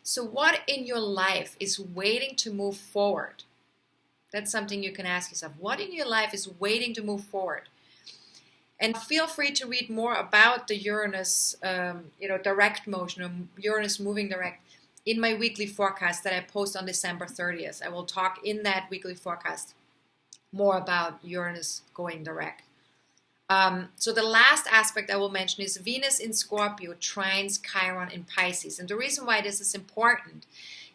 So what in your life is waiting to move forward? That's something you can ask yourself. What in your life is waiting to move forward? And feel free to read more about the Uranus, direct motion, or Uranus moving direct, in my weekly forecast that I post on December 30th. I will talk in that weekly forecast more about Uranus going direct. So the last aspect I will mention is Venus in Scorpio trines Chiron in Pisces. And the reason why this is important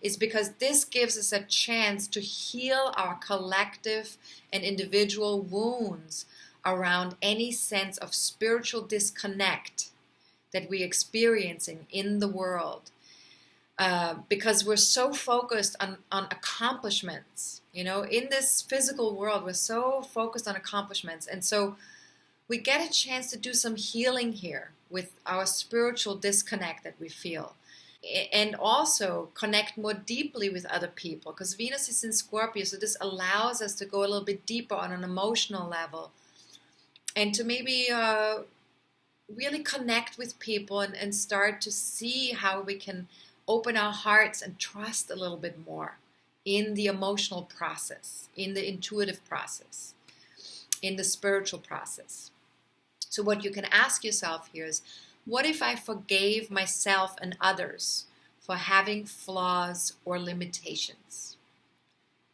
is because this gives us a chance to heal our collective and individual wounds around any sense of spiritual disconnect that we're experiencing in the world. Because we're so focused on accomplishments. In this physical world, we're so focused on accomplishments. And so we get a chance to do some healing here with our spiritual disconnect that we feel. And also connect more deeply with other people. Because Venus is in Scorpio, so this allows us to go a little bit deeper on an emotional level. And to maybe really connect with people and start to see how we can open our hearts and trust a little bit more in the emotional process, in the intuitive process, in the spiritual process. So what you can ask yourself here is, what if I forgave myself and others for having flaws or limitations?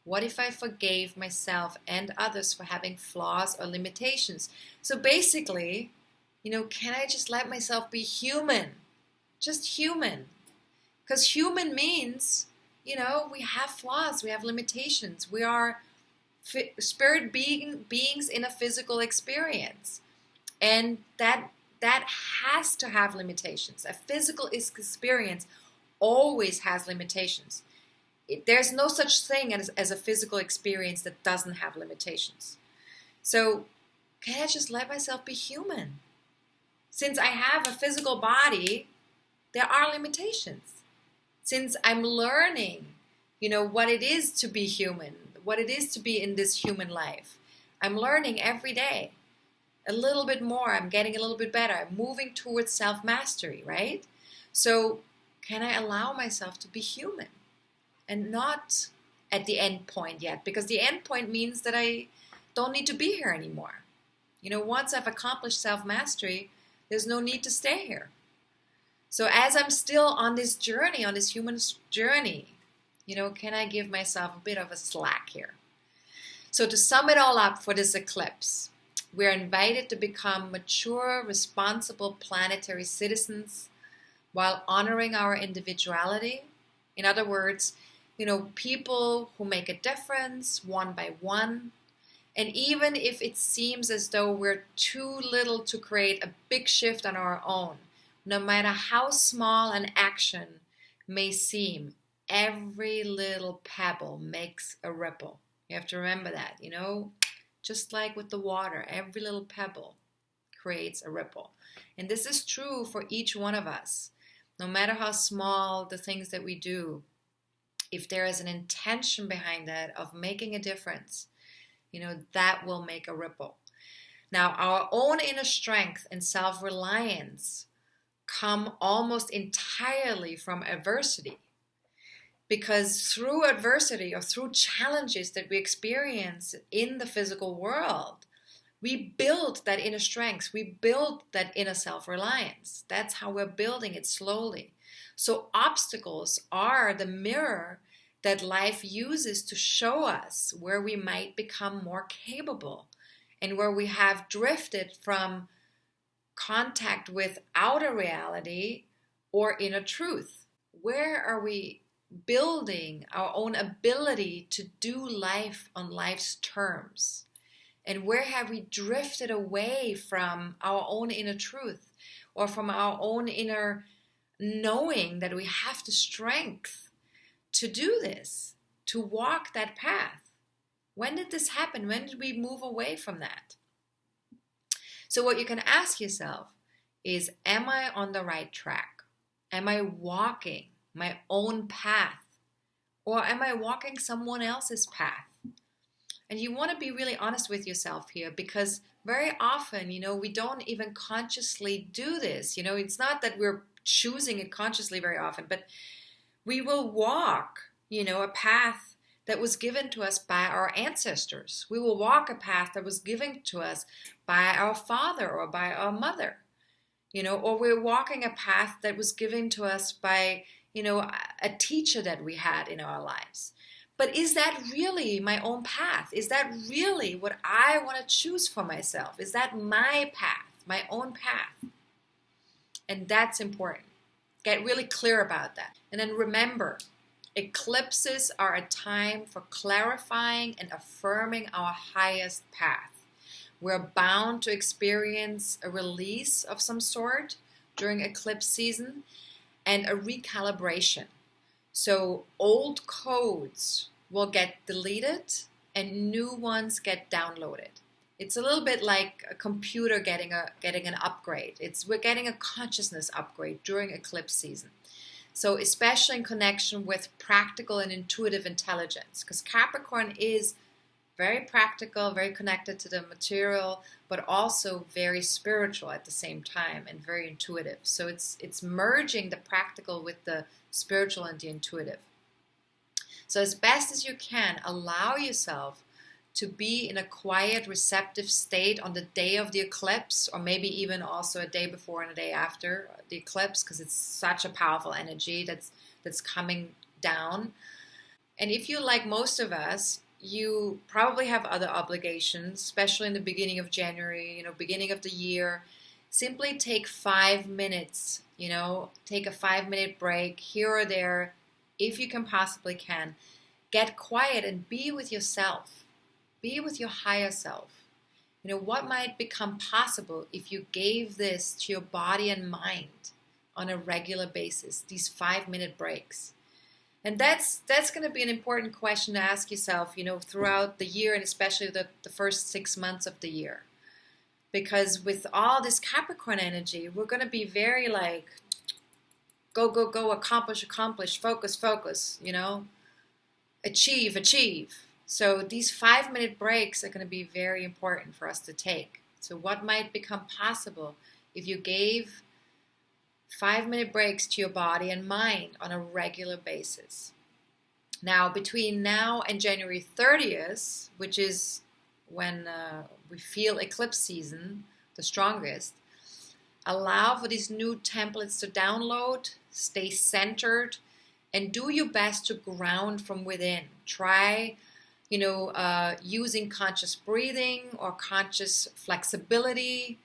What if I forgave myself and others for having flaws or limitations? So basically, can I just let myself be human? Just human. Because human means, we have flaws, we have limitations. We are spirit beings in a physical experience. And that has to have limitations. A physical experience always has limitations. There's no such thing as a physical experience that doesn't have limitations. So can I just let myself be human? Since I have a physical body, there are limitations. Since I'm learning, what it is to be human, what it is to be in this human life, I'm learning every day a little bit more. I'm getting a little bit better. I'm moving towards self-mastery, right? So can I allow myself to be human? And not at the end point yet, because the end point means that I don't need to be here anymore. Once I've accomplished self-mastery, there's no need to stay here. So as I'm still on this journey, on this human journey, can I give myself a bit of a slack here? So to sum it all up for this eclipse, we're invited to become mature, responsible planetary citizens while honoring our individuality. In other words, people who make a difference one by one. And even if it seems as though we're too little to create a big shift on our own, no matter how small an action may seem, every little pebble makes a ripple. You have to remember that, just like with the water, every little pebble creates a ripple. And this is true for each one of us. No matter how small the things that we do, if there is an intention behind that of making a difference, that will make a ripple. Now, our own inner strength and self-reliance come almost entirely from adversity. Because through adversity or through challenges that we experience in the physical world, We build that inner strength. We build that inner self-reliance. That's how we're building it slowly. So obstacles are the mirror that life uses to show us where we might become more capable and where we have drifted from contact with outer reality or inner truth. Where are we building our own ability to do life on life's terms? And where have we drifted away from our own inner truth or from our own inner knowing that we have the strength to do this, to walk that path? When did this happen? When did we move away from that? So what you can ask yourself is, am I on the right track? Am I walking my own path? Or am I walking someone else's path? And you want to be really honest with yourself here, because very often, we don't even consciously do this. It's not that we're choosing it consciously very often, but we will walk, a path that was given to us by our ancestors. We will walk a path that was given to us by our father or by our mother, or we're walking a path that was given to us by, a teacher that we had in our lives. But is that really my own path? Is that really what I want to choose for myself? Is that my path, my own path? And that's important. Get really clear about that. And then remember, eclipses are a time for clarifying and affirming our highest path. We're bound to experience a release of some sort during eclipse season and a recalibration. So old codes will get deleted and new ones get downloaded. It's a little bit like a computer getting an upgrade. We're getting a consciousness upgrade during eclipse season. So especially in connection with practical and intuitive intelligence, because Capricorn is very practical, very connected to the material, but also very spiritual at the same time and very intuitive. So it's merging the practical with the spiritual and the intuitive. So as best as you can, allow yourself to be in a quiet, receptive state on the day of the eclipse, or maybe even also a day before and a day after the eclipse, because it's such a powerful energy that's coming down. And if you, like most of us, you probably have other obligations, especially in the beginning of January, beginning of the year. Simply take 5 minutes, take a 5-minute break here or there, if you can possibly can. Get quiet and be with yourself. Be with your higher self. What might become possible if you gave this to your body and mind on a regular basis, these 5-minute breaks? And that's going to be an important question to ask yourself, throughout the year, and especially the first 6 months of the year. Because with all this Capricorn energy, we're going to be very like, go, go, go, accomplish, accomplish, focus, focus, achieve, achieve. So these 5-minute breaks are going to be very important for us to take. So what might become possible if you gave 5-minute breaks to your body and mind on a regular basis? Now, between now and January 30th, which is when we feel eclipse season the strongest, allow for these new templates to download, stay centered, and do your best to ground from within. Try, using conscious breathing or conscious flexibility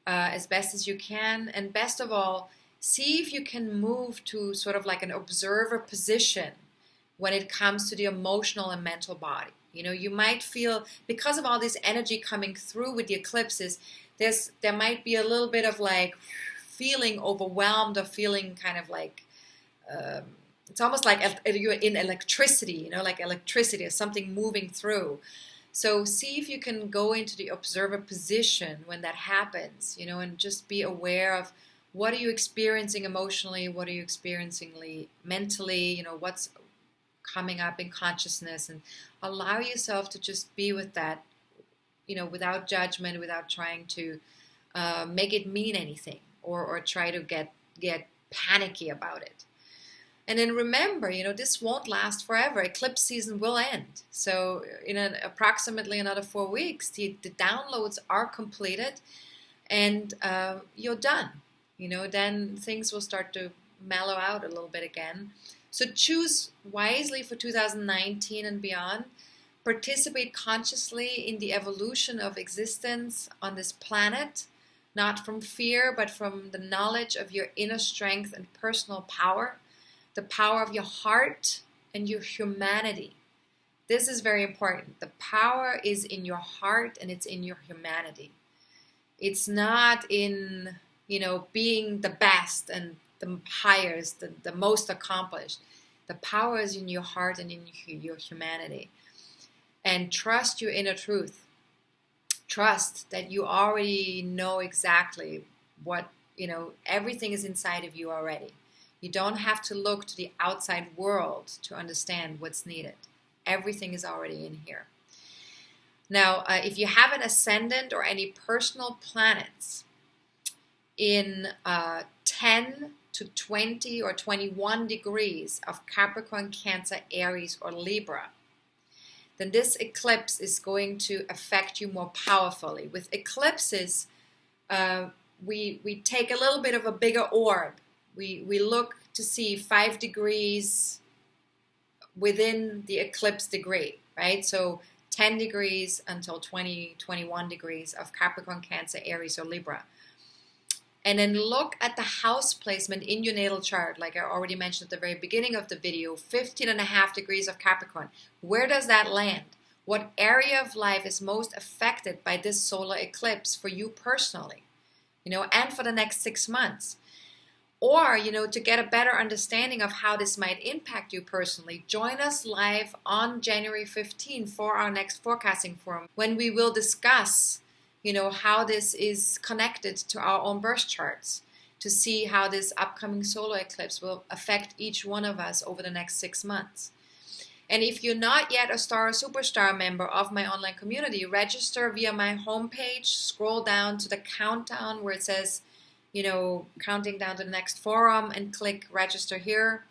as best as you can. And best of all, see if you can move to sort of like an observer position when it comes to the emotional and mental body. You might feel, because of all this energy coming through with the eclipses, there might be a little bit of like feeling overwhelmed or feeling kind of like, it's almost like you're in electricity, like electricity or something moving through. So see if you can go into the observer position when that happens, and just be aware of what are you experiencing emotionally, what are you experiencing mentally, what's coming up in consciousness, and allow yourself to just be with that, without judgment, without trying to make it mean anything or try to get panicky about it. And then remember, this won't last forever. Eclipse season will end. So in approximately another 4 weeks, the downloads are completed and you're done. Then things will start to mellow out a little bit again. So choose wisely for 2019 and beyond. Participate consciously in the evolution of existence on this planet, not from fear, but from the knowledge of your inner strength and personal power, the power of your heart and your humanity. This is very important. The power is in your heart and it's in your humanity. It's not in, being the best and the highest, the most accomplished. The power is in your heart and in your humanity. And trust your inner truth. Trust that you already know exactly what, everything is inside of you already. You don't have to look to the outside world to understand what's needed. Everything is already in here. Now, if you have an ascendant or any personal planets in 10 to 20 or 21 degrees of Capricorn, Cancer, Aries, or Libra, then this eclipse is going to affect you more powerfully. With eclipses, we take a little bit of a bigger orb. We look to see 5 degrees within the eclipse degree, right? So 10 degrees until 20, 21 degrees of Capricorn, Cancer, Aries, or Libra. And then look at the house placement in your natal chart, like I already mentioned at the very beginning of the video, 15.5 degrees of Capricorn. Where does that land? What area of life is most affected by this solar eclipse for you personally, and for the next 6 months? Or, to get a better understanding of how this might impact you personally, join us live on January 15 for our next forecasting forum, when we will discuss how this is connected to our own birth charts, to see how this upcoming solar eclipse will affect each one of us over the next 6 months. And if you're not yet a Star or Superstar member of my online community, register via my homepage, scroll down to the countdown where it says, counting down to the next forum, and click register here.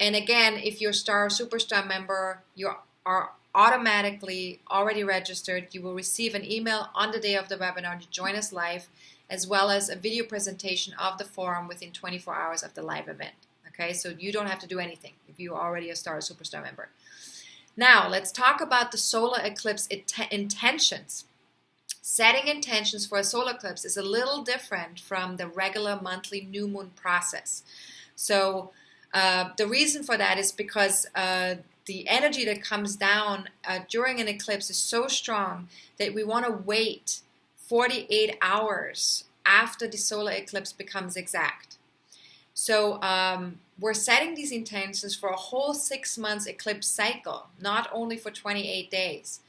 And again, if you're Star or Superstar member, you are automatically already registered. You will receive an email on the day of the webinar to join us live, as well as a video presentation of the forum within 24 hours of the live event. Okay, so you don't have to do anything if you're already a Star or Superstar member. Now, let's talk about the solar eclipse intentions. Setting intentions for a solar eclipse is a little different from the regular monthly new moon process. So the reason for that is because the energy that comes down during an eclipse is so strong that we want to wait 48 hours after the solar eclipse becomes exact. So we're setting these intentions for a whole 6 months eclipse cycle, not only for 28 days.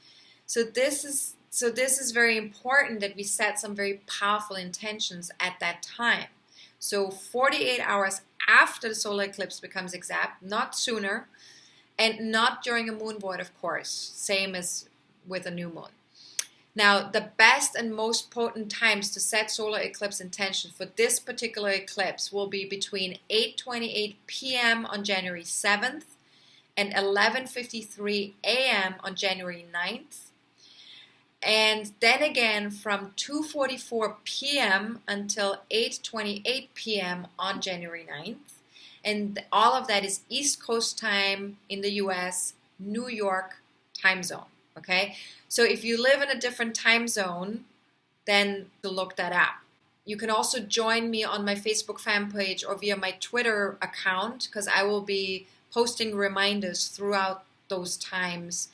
So this is very important that we set some very powerful intentions at that time. So 48 hours after the solar eclipse becomes exact, not sooner, and not during a moon void, of course, same as with a new moon. Now, the best and most potent times to set solar eclipse intention for this particular eclipse will be between 8:28 p.m. on January 7th and 11:53 a.m. on January 9th. And then again from 2:44 p.m. until 8:28 p.m. on January 9th. And all of that is East Coast time in the US, New York time zone. Okay, so if you live in a different time zone, then to look that up. You can also join me on my Facebook fan page or via my Twitter account, because I will be posting reminders throughout those times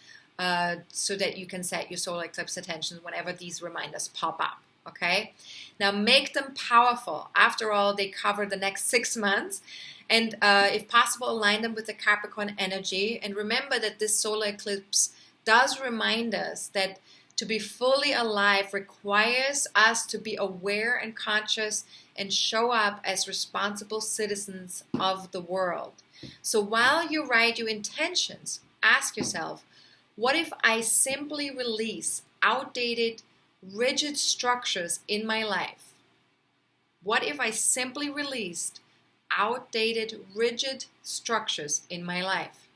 so that you can set your solar eclipse intentions whenever these reminders pop up. Okay, now make them powerful. After all, they cover the next 6 months. And if possible, align them with the Capricorn energy. And remember that this solar eclipse does remind us that to be fully alive requires us to be aware and conscious and show up as responsible citizens of the world. So while you write your intentions, ask yourself, what if I simply release outdated, rigid structures in my life? What if I simply released outdated, rigid structures in my life?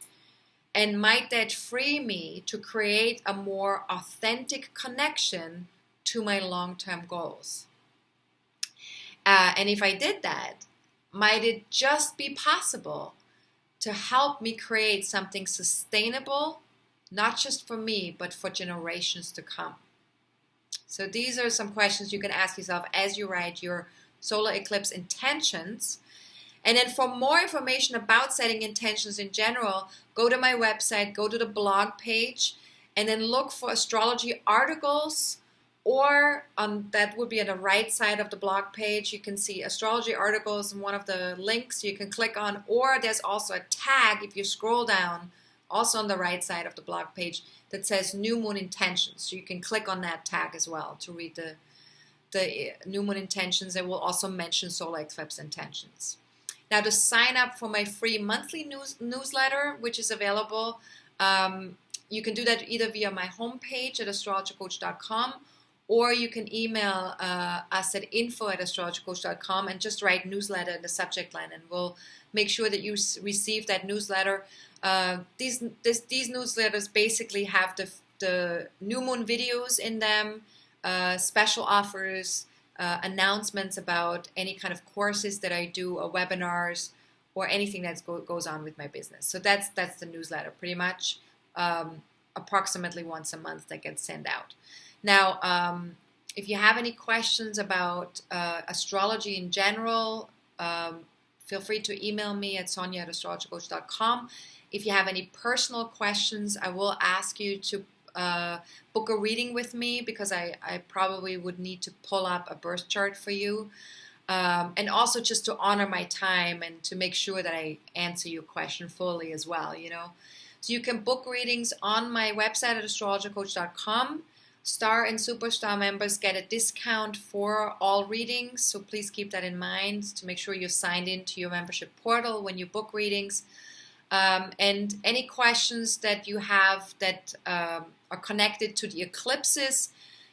And might that free me to create a more authentic connection to my long-term goals? And if I did that, might it just be possible to help me create something sustainable, not just for me, but for generations to come? So these are some questions you can ask yourself as you write your solar eclipse intentions. And then for more information about setting intentions in general, go to my website, go to the blog page, and then look for astrology articles, or that would be on the right side of the blog page. You can see astrology articles and one of the links you can click on, or there's also a tag if you scroll down, also on the right side of the blog page, that says new moon intentions. So you can click on that tag as well to read the new moon intentions. It will also mention solar eclipse intentions. Now, to sign up for my free monthly newsletter, which is available, you can do that either via my homepage at astrologercoach.com, or you can email us at info@astrologercoach.com and just write newsletter in the subject line, and we'll make sure that you receive that newsletter. These newsletters basically have the new moon videos in them, special offers, announcements about any kind of courses that I do, or webinars, or anything that goes on with my business. So that's the newsletter, pretty much, approximately once a month that gets sent out. Now, if you have any questions about astrology in general, feel free to email me at sonja@astrologercoach.com. If you have any personal questions, I will ask you to book a reading with me, because I probably would need to pull up a birth chart for you. And also just to honor my time and to make sure that I answer your question fully as well, you know. So you can book readings on my website at astrologercoach.com. Star and Superstar members get a discount for all readings, so please keep that in mind to make sure you're signed into your membership portal when you book readings. And any questions that you have that are connected to the eclipses,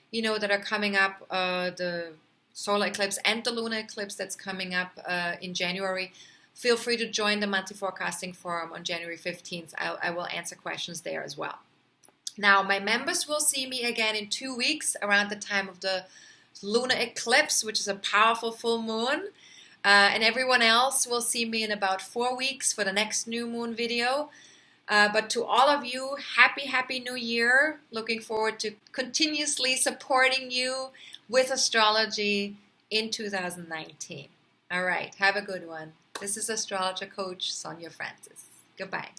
you know, that are coming up, the solar eclipse and the lunar eclipse that's coming up in January, feel free to join the monthly forecasting forum on January 15th. I will answer questions there as well. Now, my members will see me again in 2 weeks around the time of the lunar eclipse, which is a powerful full moon. And everyone else will see me in about 4 weeks for the next new moon video. But to all of you, happy New Year. Looking forward to continuously supporting you with astrology in 2019. All right, have a good one. This is Astrologer Coach Sonja Francis. Goodbye.